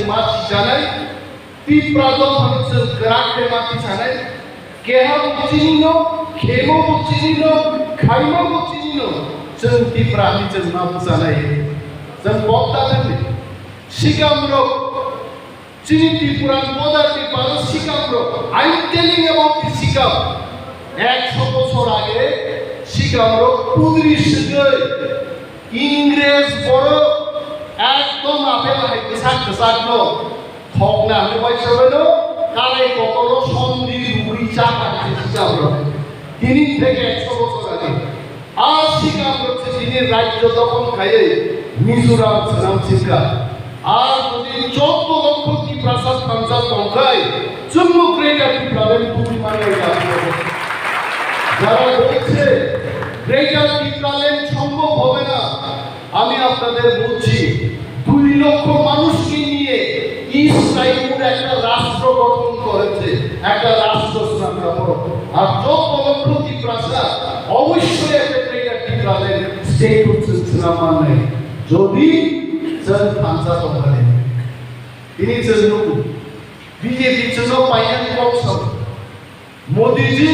जों माथि जानाय Tiprasa जों gerakte mati जानाय केहा बुचिनिनो खेमो बुचिनिनो खाइमो बुचिनिनो जों Tiprani जों मा बुजानाय जों बक्ता थांनि सिगामरो Chini Tipuran Bodar Tiparo Sikamro. I'm telling about the Sikam. 100 বছর আগে সিকামরো পুদরি শিগই ইংরেজ বড় একদম আপেল হাইতে সাকসাকনো থকনা আমি বাইছাবেনো কালাই কতলো সন্ধি রুড়ি চাকা সিকামরো তিনি থেকে 100 বছর আগে আর সিকামরো তিনি রাজ্য দখল খাইয়ে মিজোরাম সালাম সিকা আর যদি 14 লক্ষ Tiprasa খানসা তংখাই জম্মু গ্রেটার টিপ্রালেন দুই মানে যারা বলছে গ্রেটার টিপ্রালেন সম্ভব হবে না আমি আপনাদের বলছি 2 লক্ষ মানুষকে নিয়ে ইসরায়েল একটা রাষ্ট্র গঠন করেছে একটা রাষ্ট্র স্থাপনা করো আর 14 লক্ষ Tiprasa অবশ্যই একটা গ্রেটার টিপ্রালেন স্টেট হচ্ছে মানে যদি जन खानसा तंखाले इन्हीं चीजों को बीजेपी चीजों पायन बॉक्स मोदी जी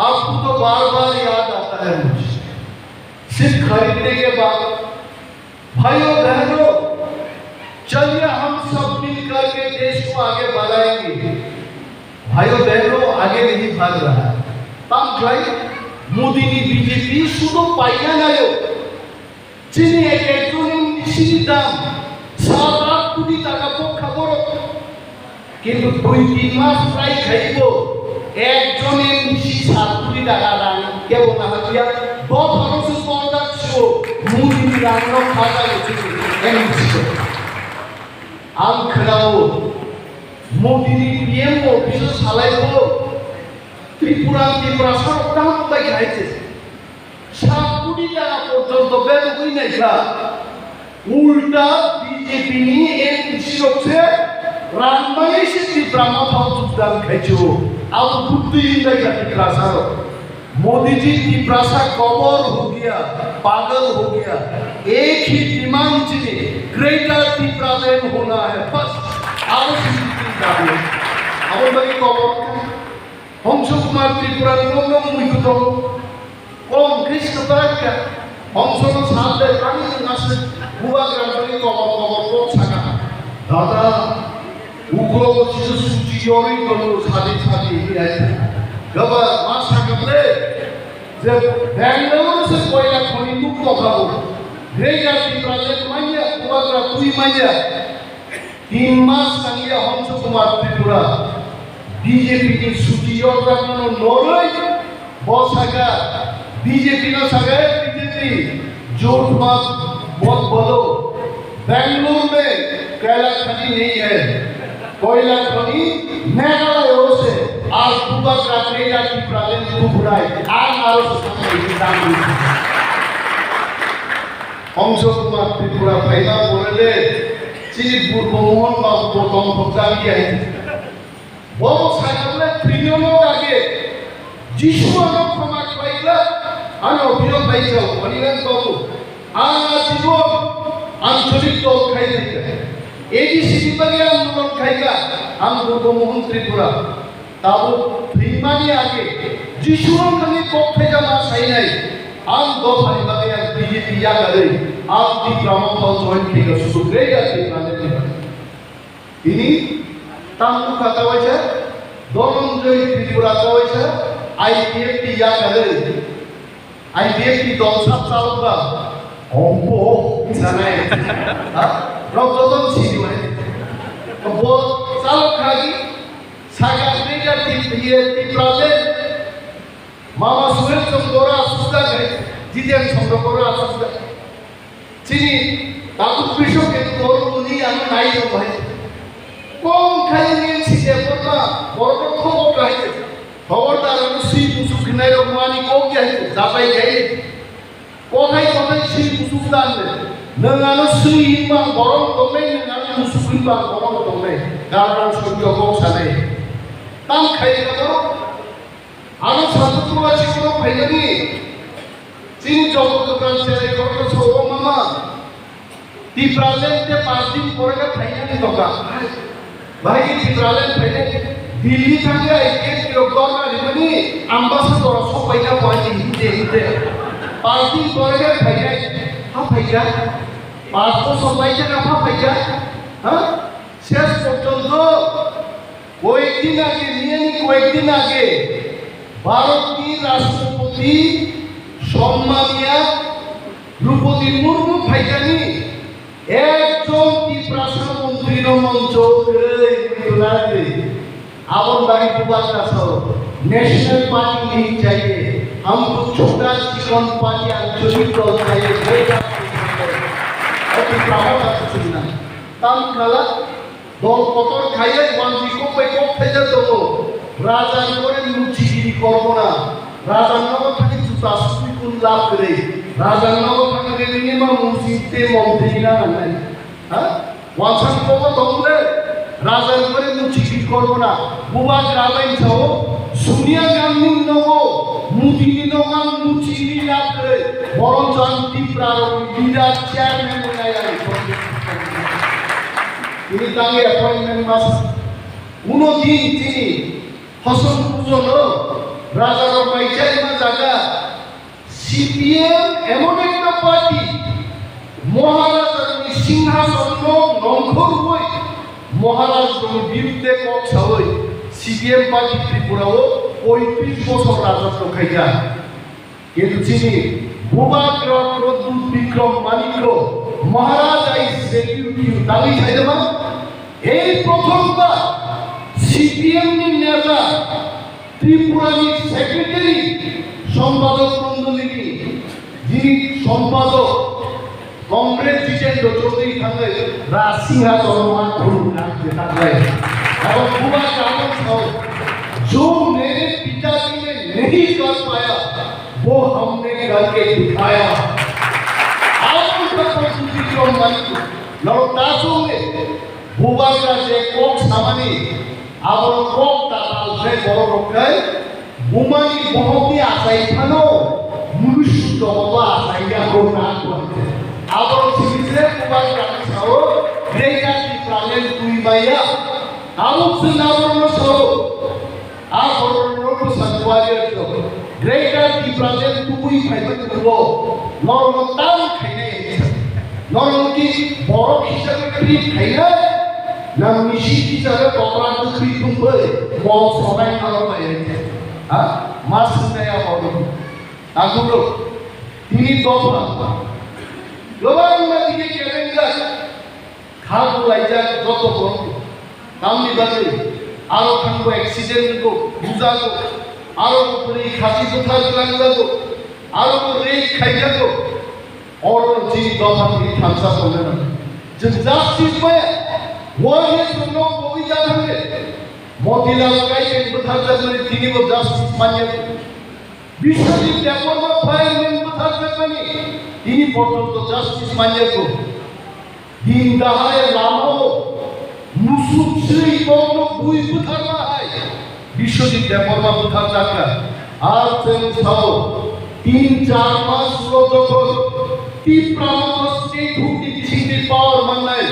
आपको तो बार-बार याद आता है मुझे सिर्फ खरीदने के बाद भाइयों बहनों चलिए हम सब मिलकर के देश को आगे बढ़ाएंगे भाइयों बहनों आगे नहीं भाग रहा है तब भाई मोदी ने बीजेपी शुद्ध पायन आयो যিনি একজনের নিশির দাম 7-8 কোটি টাকা পক্ষা বড় কিন্তু 2-3 মাস প্রায় খাইব একজনের নিশি 7 কোটি টাকা দাম কেবল না দিয়া দফারসে পড়াচ্ছো মুদি রান্না খাতা হচ্ছে এমসি আম খাও মোদিনি পিএম অফিস চালাইব ত্রিপুরা দাম পাই খাইছে 7 কোটি টাকা পর্যন্ত বের হই নাই স্যার উল্টা বিজেপি নি এমসি হচ্ছে রানবাই से Tiprama भाव যোগদান খাইছো अब बुद्धि नहीं Tiprasa Modi ji Tiprasa cover हो गया पागल हो गया एक ही डिमांड चाहिए ग्रेटर Tiprasa होना है बस अब बाकी कबर हंसो कुमार त्रिपुरा नो मुइतो कम कृष्ण तरक्या हंसो सामने रानी नासे बुआ ग्रामनी कबर को छाका दादा उग्र चिज सुची योरी करो सादी ही है गबा मासा कबले जब बेंगलुरु से कोयला खनि मुक्त खाओ ग्रेटर Tiprasa मानिया बुआ ग्रा तुई मानिया 3 मास संगिया हंसो कुमार त्रिपुरा बीजेपी की सुची योर करनो नोरई बसागा बीजेपी ना सगे बीजेपी जोट मत बहुत बोलो बेंगलुरु में कोयला खनि नहीं है कोयला खनि मेघालय से आज दुबा का ग्रेटर Tiprasa दुबराई आज आरो सामने दाम हंसो कुमार त्रिपुरा पहला बोले चिनी बुरमोहन बाबू प्रथम भक्ताली है वो साइडले ट्रिलियन आगे जिसुआनो क्षमा पाइला आनो बिरोध पाइछौ अनिलन बाबू आना जीवन आंचलिक दल खाइले एडीसीपी बागे आंदोलन खाइला आम बुरमोहन त्रिपुरा ताबो फ्रीमानी आगे जिसुआनो खानि पक्षे जामा साइनाय आम दफानि बागे बीजेपी या गरे आप Tiprama भाव जॉइन किया सुग्रे या Tiprasa ini tamu kata wajah dorong dari Tripura wajah IPF dia kali IPF di donsap salba ombo sana ya rokoton sini wajah kebot salok lagi Sakha dia Tiprasa mama sulit sembora sudah gay jidian sembora sudah sini takut besok itu baru bunyi yang naik apa कौन खाएंगे सीधे पता और तो खबर कहते खबरदार हम सी मुसुक नायरोक मानी को क्या है जापाई गए कोहाई सी मुसुक दान में नंगानो सी हिम्मा गरम तमे नंगानो मुसुक हिम्मा गरम तमे गारान सत्य को साने ताम खाएगा तो आनो सातु वाची को भाईनी चीन जगत दुकान से करतो सो मामा টিপ্রালেন্টে 5 দিন পরে ফাইনালি দোকা ভাই টিপ্রালেন্ট ফাইনালি দিল্লি থাকে একে গভর্নর মানে অ্যাম্বাসেডর সবাইটা পয়সা দিতে 5 দিন পরে ফাইনালি ফাইয়া 5 বছর বাইতে না ফাইয়া হ্যাঁ শেষ পর্যন্ত কয়েকদিন আগে ভারতীয় রাষ্ট্রপতি সম্মানীয় দ্রৌপদী মুর্মু ভাইজানি একজন ত্রিপ্রাসা মন্ত্রীর মঞ্চ আবার बारी दोबारा सर नेशनल पार्टी नहीं चाहिए हमको छोटा चिकन पार्टी आंचलिक दल चाहिए তাম খালা দল কতর খাইয়ে ওয়ানজি কোপে কোপ ফেজে দেবো রাজার করে লুচিগিরি করবো না রাজার নগর থেকে জুতা সুই কোন লাভ করে রাজার নগর থেকে মিনিমাম মসজিদে মন্ত্রী না নাই হ্যাঁ ওয়ানসান কোপ দমলে রাজার করে লুচিগিরি করবো না বুবা গ্রামাইন ছাও সোনিয়া গান্ধী নগো মুদিনি নগান লুচিগিরি লাভ করে বরং শান্তি প্রারম্ভ লিডার চেয়ারম্যান বানায় তিনি তাকে অ্যাপয়েন্টমেন্ট মাস কোনদিন তিনি ফসল পূজন রাজার পাইচারিমা জায়গা সিপিএম এমন একটা পার্টি মহারাজার সিংহাসন নঙ্খর হই মহারাজের বিরুদ্ধে কথা হই সিপিএম পার্টি ত্রিপুরাও 35 বছর রাজত্ব খাইয়া কিন্তু তিনি ভূবাগ্রহ প্রদ্যুৎ বিক্রম মানিক্য মহারাজ আই সেলিউট ইউ দাবি চাইলাম এই প্রথমবার সিপিএম নেতা ত্রিপুরানি সেক্রেটারি সম্পাদক মন্ডলী যিনি সম্পাদক কংগ্রেস জিতেন্দ্র চৌধুরী থাকে রাজসিংহা চলমান করুন রাখতে থাকবে और बुआ कानून था जो मेरे पिताजी ने नहीं कर पाया वो हमने करके दिखाया आज तक दूसरी जो मन लौटासों में बुआ का जे कोक सामने और कोक ताल से बड़ो रोके बुमानी बहुत ही आशाई थानो मनुष्य जगत आशाई का को ना करते और सीधे बुआ का साओ ग्रेटा की प्राणेन तुई माया आमुक सुनावरण सो आवरण संवादित तो ग्रेटर की प्रेजेंट तुई फाइबर को नॉर्मल खाइने नॉर्मल की बড় হিসাবে ট্রিট খাইনা না মিশি হিসাবে পকড়ান ট্রিট তুমবে মল সবাই খাওয়া পায় হ্যাঁ মাছ নেয়া হবে আগুলো তিনি দফা গ্লোবাল নদীকে কেলেঙ্গার খাবো লাইজা যত বড় কামনি বাজে আরো থাকবো অ্যাক্সিডেন্ট को বুঝা को আরো উপরে খাসি কোথা লাগলো को আরো রেক খাই যাবো और जी दफा की थांसा बोलने ना जब जस्टिस में वो है सुनो वो भी जानेंगे मोतीलाल काई के बता जब तीन वो जस्टिस मान्य विश्वजीत डेवलपमेंट फाइल में बता जब तीन फोटो तो जस्टिस मान्य को दिन दहाड़े लामो मुसुक श्री कोनो बुई बुथारना है विश्वजीत डेवलपमेंट बुथार जाकर आज से साओ 3-4 मास लोगों Tiprasa state who teaching the power manai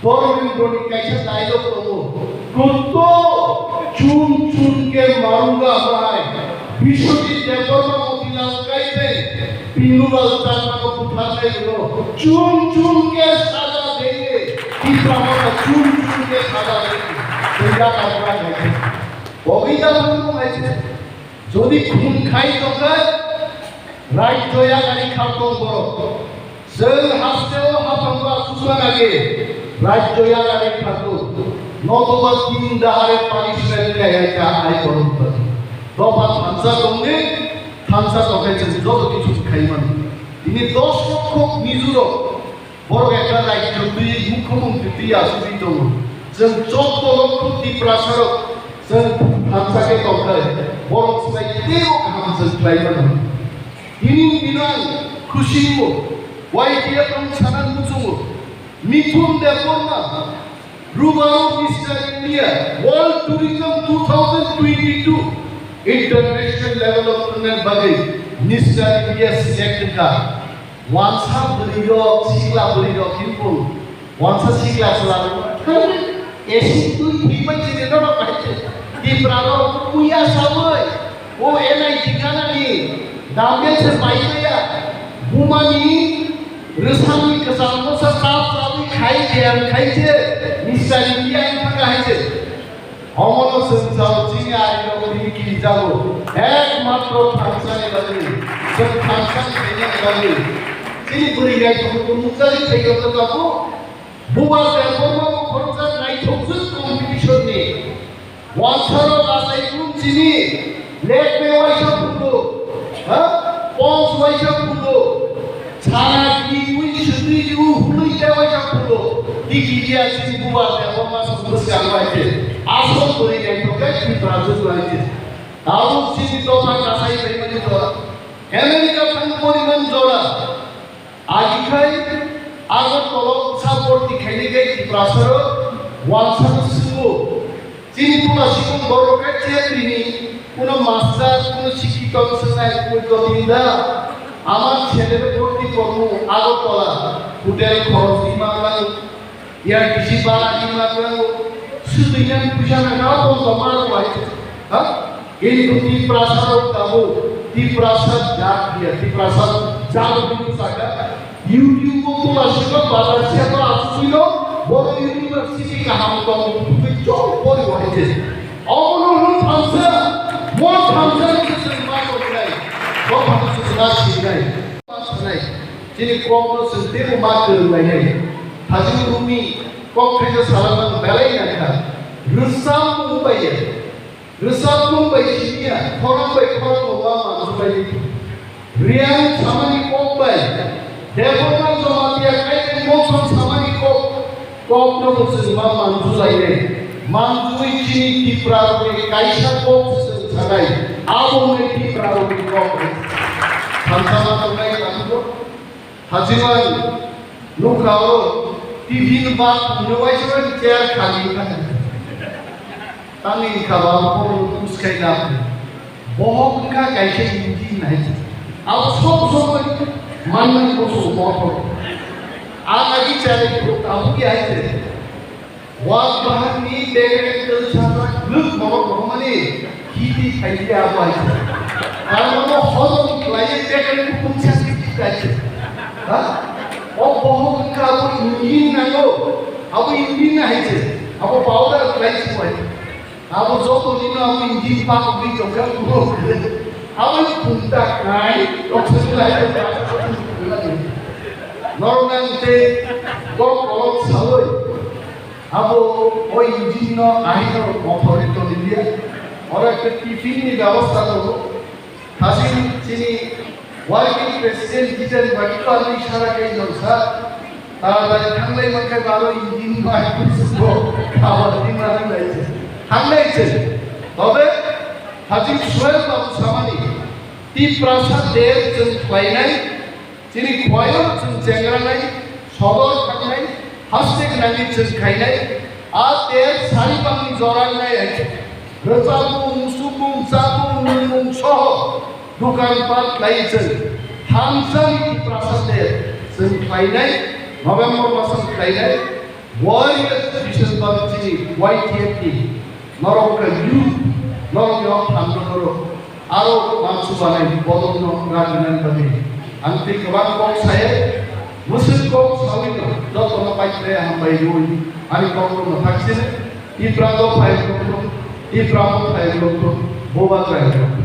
government body कैसे dialogue करो कुत्तो चुन चुन के मारूंगा भाई विश्वजीत देववर्मा मोतीलाल कैसे पिंगुलाल चाचा को उठाते लो चुन चुन के साजा देंगे तिप्रासा चुन चुन के साजा देंगे तेरा कपड़ा है बगीचा बंदो ऐसे जोड़ी खून खाई तो कर राज्य गाड़ी खातो बरो जों हास्तेव हाफांगा सुसुनागे राज्य गाड़ी खातो नतोबा तीन दाहारे पानिशमेंट गायका आइ करत दफा थांसा दंगे थांसा तकेছে যত কিছু খাইমান তিনি 10 লক্ষ নিজুর বড় একটা রাজ্য দুই মুখ্যমন্ত্রী তুই আসবি তো जों 14 লক্ষ ত্রিপ্রাসার जों थांसाকে তকায় বড় সাইতেও কাম जों tribal ini bilang kusimu wajib sanan musuh mikun deforma rubaru Mr. India World Tourism 2022 international level of bagi Mr. India selected ka wansa beriok sikla beriok himpun wansa sikla selalu esi tu himan sini dona pakai di pralo puya sawai oh enai tikana ni dambil sebaiknya ya bumani resami kesampo serta sabi khai je misal dia yang pakai je অমন সংসার চিনি আইলো কি যাবো একমাত্র ফাংশনে লাগে সব ফাংশন পেয়ে লাগে চিনি পুরি গাই তো মুসালি থেকে তো যাবো বুবা তেলবো খরচা নাই থকসু কম্পিটিশন নে ওয়াছারো গাছাই কুম চিনি লেট মে ওয়াইসা ফুলো হ্যাঁ পঞ্চ ওয়াইসা ফুলো ছানা কি উই সুদি ইউ হুলুই ওয়াইসা ফুলো দিকি দিয়া চিনি বুবা তেলবো মাস বুঝতে আলবাইতে আসল করে একটাকে ত্রিপুরাজু রয়েছে তাও চিনি দফা কাছাই পেমেন্ট জোড়া আমেরিকা ফান্ড পরিমাণ জোড়া আজকাই আগত তলব সাপোর্টি খেলি গে ত্রিপুরাসর ওয়ানসার সুগো চিনি পুরা শিক্ষক বড়কে চেত্রিনি কোনো মাস্টার কোনো শিক্ষিত সঙ্গে কইতদিনদা আমার ছেলের ভর্তি করব আগতলা হোটেল খরচ ইমান লাগো ইয়ার কৃষি বাড়া ইমান লাগো শুধু ইনান পিছনে না তো তোমার হয়েছে হ্যাঁ কিন্তু Tiprasa kamu Tiprasa jak dia Tiprasa jauh dulu saja YouTube itu masih kan bazar siapa asilo boro university kaham kamu itu jauh bori wajib awalnya hamsa mau hamsa itu semua boleh kau hamsa sudah sih jadi kau sendiri makan lagi hasil bumi kau kerja salah belai nanti rusam Mumbai sini ya, orang Obama Mumbai, Rian sama ni Mumbai, Dewan sama dia kayak Mumbai sama ni kok nomor semua manjulai ni, manjui sini Tiprasa kaisa kok sesagai, awam ni Tiprasa kok, sama sama kamu, hajiman, nukau, TV nampak, nuai cuman chair kali kan. Tangwi kawan pun uskai dah, bohong ka kaisa injin naik. Awak sob mana koso motor. Lagi cari tahu dia itu. Wah bahan ni dengan tersalah luk motor mana kiti kaya apa itu. Kalau mau hodong lain dengan punca sikit aja. Hah? Oh bohong ka aku injin nago, aku injin naik. Aku powder lain semua. Aku jodoh ni aku injin pak beli jokan dulu. Aku punta kai, oksigen lain. Normal te, kok kolom sahoi. Aku injin no akhir motor itu dia. Orang tiffin ni ব্যবস্থা করবো. হাসিন চিনি working president kitchen বাকি তো আমি সারা কে জলসা. তাড়াতাড়ি থাকলে মাকে ভালো ইঞ্জিন বাই করবো. খাবার দিন রাখা যাইছে. থাকলেইছে. তবে হাসিন সোহেল বাবু সামানি Tiprasa der जों खायनाय যিনি খয়র जों চেংরানাय সদর থাকনাय হাসতে গনানি जों খায়নাय আর der সারিবাংনি জরানাय আছে রজাবুং সুবুং জাবুং নুং সহ দোকানপাট লাইছে থামসানি Tiprasa der जों खायनाय নভেম্বর মাসে খায়নাय ওয়ারিয়ার্স ডিসেম্বর যিনি YTFT নরক ইউ নরক আন্দোলন Aro mamsu banai bodong no rajunan kami. Anti kawan kong saya, musuh kong sawit no. Jodoh no pakai hambai dulu. Ani kong no vaksin. Tiprasa pakai kong, Tiprasa pakai kong, boba pakai kong.